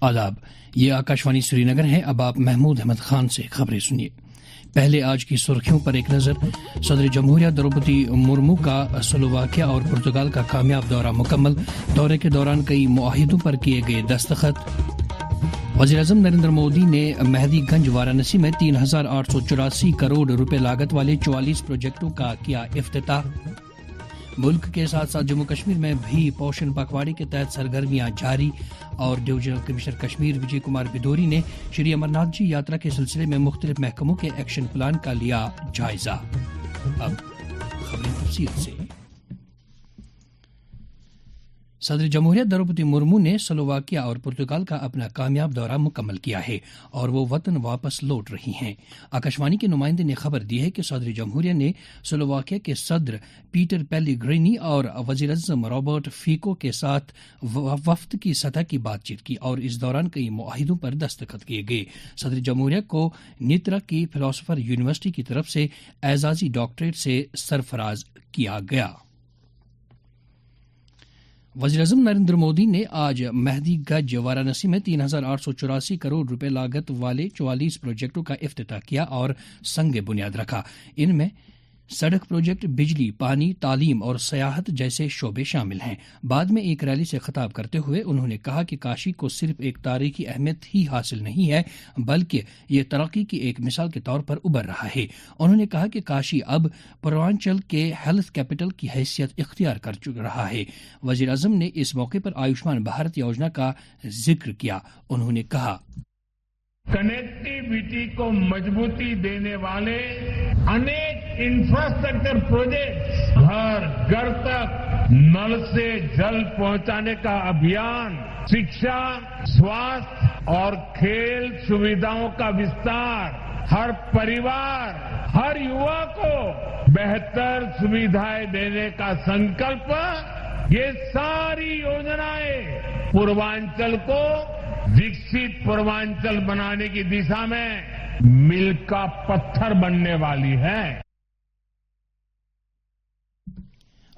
آداب، یہ آکاشوانی سری نگر ہے۔ اب آپ محمود احمد خان سے خبریں سنیے۔ پہلے آج کی سرخیوں پر ایک نظر۔ صدر جمہوریہ دروپدی مرمو کا سلوواکیہ اور پرتگال کا کامیاب دورہ مکمل، دورے کے دوران کئی معاہدوں پر کیے گئے دستخط۔ وزیراعظم نریندر مودی نے مہدی گنج وارانسی میں 3884 کروڑ روپے لاگت والے 44 پروجیکٹوں کا کیا افتتاح۔ ملک کے ساتھ ساتھ جموں کشمیر میں بھی پوشن پکھواڑے کے تحت سرگرمیاں جاری، اور ڈویژنل کمشنر کشمیر وجے کمار بدوری نے شری امرناتھ جی یاترا کے سلسلے میں مختلف محکموں کے ایکشن پلان کا لیا جائزہ۔ اب خبریں تفصیل سے۔ صدر جمہوریہ دروپدی مرمو نے سلوواکیہ اور پرتگال کا اپنا کامیاب دورہ مکمل کیا ہے اور وہ وطن واپس لوٹ رہی ہیں۔ آکاشوانی کے نمائندے نے خبر دی ہے کہ صدر جمہوریہ نے سلوواکیہ کے صدر پیٹر پیلیگرینی اور وزیراعظم رابرٹ فیکو کے ساتھ وفد کی سطح کی بات چیت کی، اور اس دوران کئی معاہدوں پر دستخط کیے گئے۔ صدر جمہوریہ کو نیترا کی فلاسفر یونیورسٹی کی طرف سے اعزازی ڈاکٹریٹ سے سرفراز کیا گیا۔ وزیراعظم نریندر مودی نے آج مہدی گنج وارانسی میں 3884 کروڑ روپے لاگت والے 44 پروجیکٹوں کا افتتاح کیا اور سنگ بنیاد رکھا۔ ان میں سڑک پروجیکٹ، بجلی، پانی، تعلیم اور سیاحت جیسے شعبے شامل ہیں۔ بعد میں ایک ریلی سے خطاب کرتے ہوئے انہوں نے کہا کہ کاشی کو صرف ایک تاریخی اہمیت ہی حاصل نہیں ہے بلکہ یہ ترقی کی ایک مثال کے طور پر ابھر رہا ہے۔ انہوں نے کہا کہ کاشی اب پوروانچل کے ہیلتھ کیپٹل کی حیثیت اختیار کر رہا ہے۔ وزیر اعظم نے اس موقع پر آیوشمان بھارت یوجنا کا ذکر کیا۔ انہوں نے کہا، کنیکٹیویٹی کو مضبوطی دینے والے انیک انفراسٹرکچر پروجیکٹ، گھر گھر تک نل سے جل پہنچانے کا ابھیان، شکشا، سواستھ اور کھیل سویدھاؤں کا وستار، ہر پریوار، ہر یوا کو بہتر سویدھائیں دینے کا سنکلپ، یہ ساری یوجنائیں پوروانچل کو وکست پوروانچل بنانے کی دشا میں میل کا پتھر بننے والی ہے۔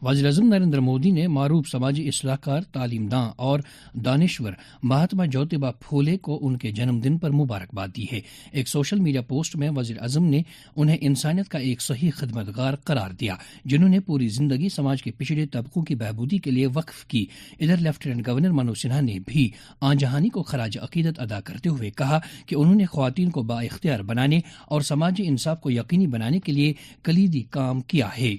وزیر اعظم نریندر مودی نے معروف سماجی اصلاح کار، تعلیم داں اور دانشور مہاتما جیوتبا پھولے کو ان کے جنم دن پر مبارکباد دی ہے۔ ایک سوشل میڈیا پوسٹ میں وزیر اعظم نے انہیں انسانیت کا ایک صحیح خدمتگار قرار دیا جنہوں نے پوری زندگی سماج کے پچھڑے طبقوں کی بہبودی کے لیے وقف کی۔ ادھر لیفٹیننٹ گورنر منوج سنہا نے بھی آن جہانی کو خراج عقیدت ادا کرتے ہوئے کہا کہ انہوں نے خواتین کو بااختیار بنانے اور سماجی انصاف کو یقینی بنانے کے لیے کلیدی کام کیا ہے۔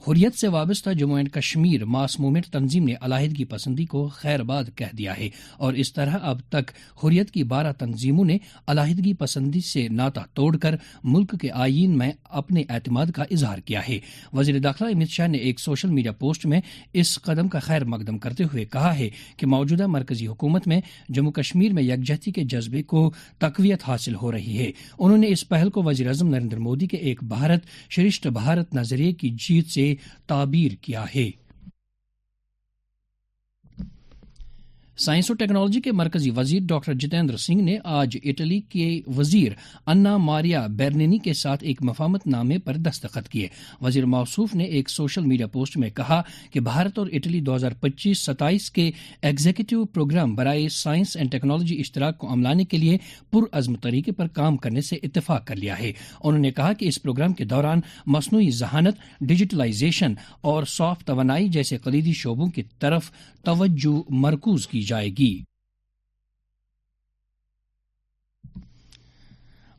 حریت سے وابستہ Jammu and Kashmir mass movement تنظیم نے علیحدگی پسندی کو خیر باد کہہ دیا ہے، اور اس طرح اب تک حریت کی 12 تنظیموں نے علیحدگی پسندی سے ناطہ توڑ کر ملک کے آئین میں اپنے اعتماد کا اظہار کیا ہے۔ وزیر داخلہ امت شاہ نے ایک سوشل میڈیا پوسٹ میں اس قدم کا خیر مقدم کرتے ہوئے کہا ہے کہ موجودہ مرکزی حکومت میں جموں کشمیر میں یکجہتی کے جذبے کو تقویت حاصل ہو رہی ہے۔ انہوں نے اس پہل کو وزیر اعظم نریندر مودی کے ایک بھارت شریشٹھ بھارت نظریے کی جیت سے تعبیر کیا ہے۔ سائنس و ٹیکنالوجی کے مرکزی وزیر ڈاکٹر جتیندر سنگھ نے آج اٹلی کے وزیر انا ماریا بیرنینی کے ساتھ ایک مفاہمت نامے پر دستخط کیے۔ وزیر موصوف نے ایک سوشل میڈیا پوسٹ میں کہا کہ بھارت اور اٹلی 2025-27 کے ایگزیکٹو پروگرام برائے سائنس اینڈ ٹیکنالوجی اشتراک کو عملانے کے لیے پرعزم طریقے پر کام کرنے سے اتفاق کر لیا ہے۔ انہوں نے کہا کہ اس پروگرام کے دوران مصنوعی ذہانت، ڈیجیٹلائزیشن اور صاف توانائی جیسے کلیدی شعبوں کی طرف توجہ مرکوز کی جائے گی۔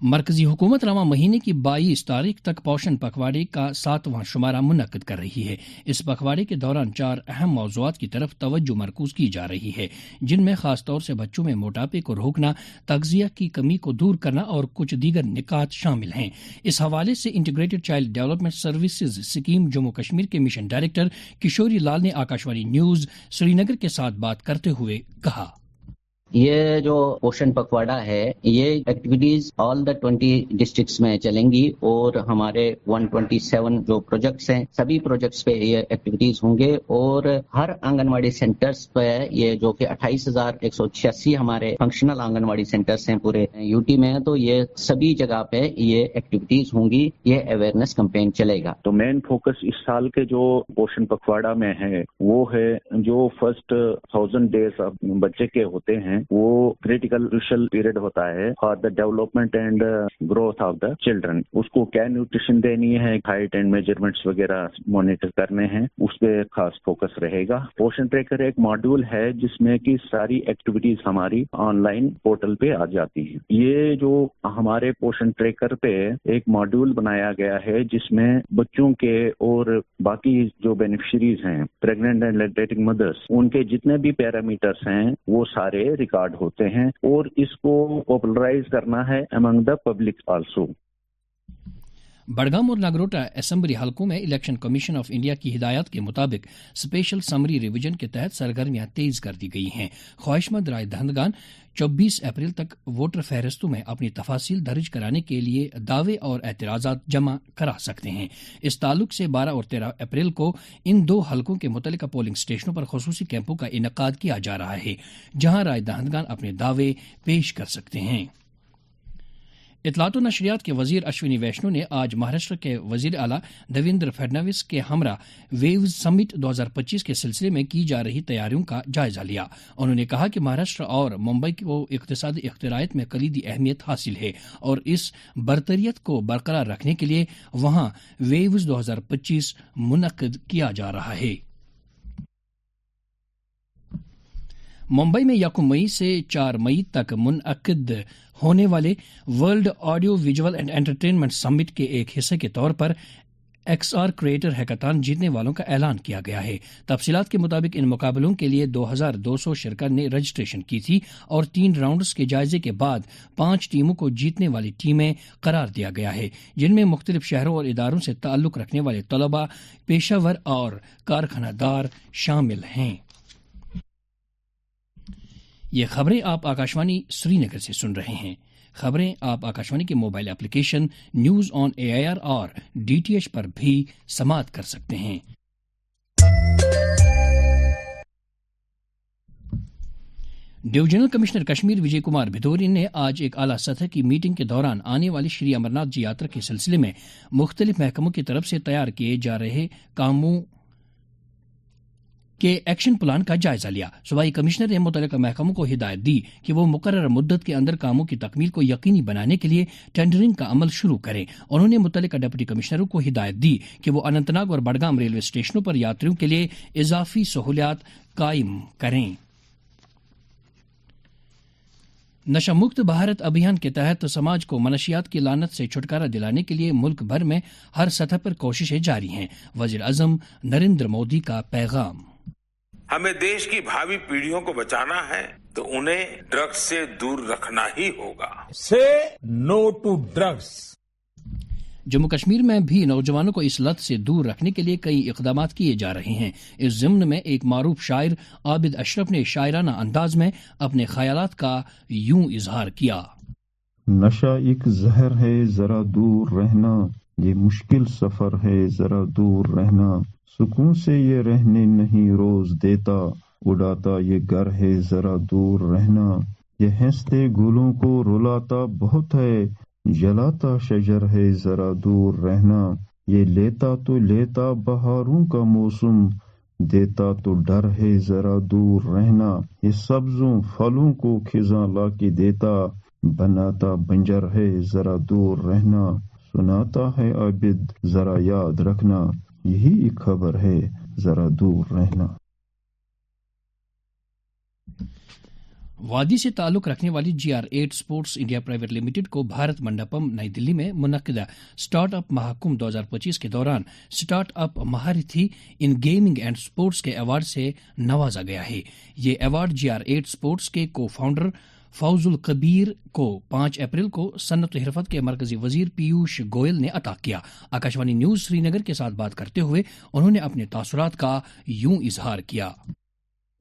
مرکزی حکومت رواں مہینے کی 22 تاریخ تک پوشن پکھواڑے کا 7واں شمارہ منعقد کر رہی ہے۔ اس پکھواڑے کے دوران 4 اہم موضوعات کی طرف توجہ مرکوز کی جا رہی ہے، جن میں خاص طور سے بچوں میں موٹاپے کو روکنا، تغذیہ کی کمی کو دور کرنا اور کچھ دیگر نکات شامل ہیں۔ اس حوالے سے integrated child development services scheme Jammu Kashmir کے مشن ڈائریکٹر کشوری لال نے آکاشوانی نیوز سری نگر کے ساتھ بات کرتے ہوئے کہا، یہ جو پوشن پکواڑا ہے یہ ایکٹیویٹیز آل دا 20 ڈسٹرکٹس میں چلیں گی اور ہمارے 127 جو پروجیکٹس ہیں سبھی پروجیکٹس پہ یہ ایکٹیویٹیز ہوں گے اور ہر آنگن واڑی سینٹرز پہ یہ جو کہ 28,186 ہمارے فنکشنل آنگن واڑی سینٹرز ہیں پورے یو ٹی میں، تو یہ سبھی جگہ پہ یہ ایکٹیویٹیز ہوں گی، یہ اویئرنیس کمپین چلے گا۔ تو مین فوکس اس سال کے جو پوشن پکواڑا میں ہے وہ ہے جو فرسٹ 1000 ڈیز بچے کے ہوتے ہیں وہ کریٹیکل کروشل پیریڈ ہوتا ہے for the development and growth of the children. اس کو کیا نیوٹریشن دینی ہے، ہائٹ اینڈ میجرمنٹس وغیرہ مانیٹر کرنے ہیں، اس پہ خاص فوکس رہے گا۔ پوشن ٹریکر ایک ماڈیول ہے جس میں کہ ساری ایکٹیویٹیز ہماری آن لائن پورٹل پہ آ جاتی ہیں۔ یہ جو ہمارے پوشن ٹریکر پہ ایک ماڈیول بنایا گیا ہے جس میں بچوں کے اور باقی جو بینیفیشریز ہیں پریگننٹ اینڈ لیکٹیٹنگ مدرس ان کے جتنے بھی پیرامیٹرز ہیں وہ سارے ریکارڈ ہوتے ہیں اور اس کو پاپولرائز کرنا ہے امنگ دا پبلک آلسو۔ بڑگام اور ناگروٹا اسمبلی حلقوں میں الیکشن کمیشن آف انڈیا کی ہدایات کے مطابق اسپیشل سمری ریویژن کے تحت سرگرمیاں تیز کر دی گئی ہیں۔ خواہش مند رائے دہندگان 24 اپریل تک ووٹر فہرستوں میں اپنی تفاصیل درج کرانے کے لیے دعوے اور اعتراضات جمع کرا سکتے ہیں۔ اس تعلق سے 12 اور 13 اپریل کو ان دو حلقوں کے متعلقہ پولنگ اسٹیشنوں پر خصوصی کیمپوں کا انعقاد کیا جا رہا ہے جہاں رائے دہندگان اپنے دعوے پیش کر سکتے ہیں۔ اطلاعات و نشریات کے وزیر اشونی ویشنو نے آج مہاراشٹر کے وزیر اعلیٰ دیویندر فڈنویس کے ہمراہ ویوز سمٹ 2025 کے سلسلے میں کی جا رہی تیاریوں کا جائزہ لیا۔ انہوں نے کہا کہ مہاراشٹر اور ممبئی کو اقتصادی اختراعات میں کلیدی اہمیت حاصل ہے اور اس برتریت کو برقرار رکھنے کے لیے وہاں ویوز 2025 منعقد کیا جا رہا ہے۔ ممبئی میں 1 مئی سے 4 مئی تک منعقد ہونے والے world audio visual and entertainment summit کے ایک حصے کے طور پر ایکس آر کریٹر ہیکاتھان جیتنے والوں کا اعلان کیا گیا ہے۔ تفصیلات کے مطابق ان مقابلوں کے لیے 2200 شرکا نے رجسٹریشن کی تھی اور 3 راؤنڈز کے جائزے کے بعد 5 ٹیموں کو جیتنے والی ٹیمیں قرار دیا گیا ہے جن میں مختلف شہروں اور اداروں سے تعلق رکھنے والے طلباء، پیشہ ور اور کارخانہ دار شامل ہیں۔ یہ خبریں آپ آکاشوانی سری نگر سے سن رہے ہیں۔ خبریں آپ آکاشوانی کے mobile application news on AIR اور DTH پر بھی سماعت کر سکتے ہیں۔ ڈویژنل کمشنر کشمیر وجے کمار بھدوری نے آج ایک اعلیٰ سطح کی میٹنگ کے دوران آنے والی شری امرناتھ جی یاترا کے سلسلے میں مختلف محکموں کی طرف سے تیار کیے جا رہے کاموں کے ایکشن پلان کا جائزہ لیا۔ صوبائی کمشنر نے متعلقہ محکموں کو ہدایت دی کہ وہ مقررہ مدت کے اندر کاموں کی تکمیل کو یقینی بنانے کے لیے ٹینڈرنگ کا عمل شروع کریں۔ انہوں نے متعلقہ ڈپٹی کمشنروں کو ہدایت دی کہ وہ اننت ناگ اور بڈگام ریلوے اسٹیشنوں پر یاتریوں کے لیے اضافی سہولیات قائم کریں۔ نشہ مکت بھارت ابھیان کے تحت سماج کو منشیات کی لعنت سے چھٹکارا دلانے کے لیے ملک بھر میں ہر سطح پر کوششیں جاری ہیں۔ وزیر اعظم نریندر مودی کا پیغام۔ ہمیں دیش کی بھاوی پیڑھیوں کو بچانا ہے تو انہیں ڈرگس سے دور رکھنا ہی ہوگا۔ سے نو ٹو ڈرگس۔ جموں کشمیر میں بھی نوجوانوں کو اس لت سے دور رکھنے کے لیے کئی اقدامات کیے جا رہے ہیں۔ اس ضمن میں ایک معروف شاعر عابد اشرف نے شاعرانہ انداز میں اپنے خیالات کا یوں اظہار کیا۔ نشہ ایک زہر ہے، ذرا دور رہنا، یہ مشکل سفر ہے، ذرا دور رہنا، سکون سے یہ رہنے نہیں روز دیتا، اڑاتا یہ گھر ہے، ذرا دور رہنا، یہ ہنستے گلوں کو رلاتا بہت ہے، جلاتا شجر ہے، ذرا دور رہنا، یہ لیتا تو لیتا بہاروں کا موسم، دیتا تو ڈر ہے، ذرا دور رہنا، یہ سبزوں پھلوں کو خزاں لا کے دیتا، بناتا بنجر ہے، ذرا دور رہنا، سناتا ہے عابد ذرا یاد رکھنا، یہی ایک خبر ہے، ذرا دور رہنا۔ وادی سے تعلق رکھنے والی GR8 sports India private limited کو بھارت منڈپم نئی دلی میں منعقدہ اسٹارٹ اپ مہاکمبھ 2025 کے دوران startup Maharathi in gaming and sports کے ایوارڈ سے نوازا گیا ہے۔ یہ ایوارڈ GR8 اسپورٹس کے کو فاؤنڈر فوز القبیر کو 5 اپریل کو صنعت و حرفت کے مرکزی وزیر پیوش گوئل نے عطا کیا۔ آکاشوانی نیوز سری نگر کے ساتھ بات کرتے ہوئے انہوں نے اپنے تاثرات کا یوں اظہار کیا۔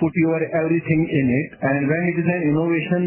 put your everything in it and when it is an innovation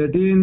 18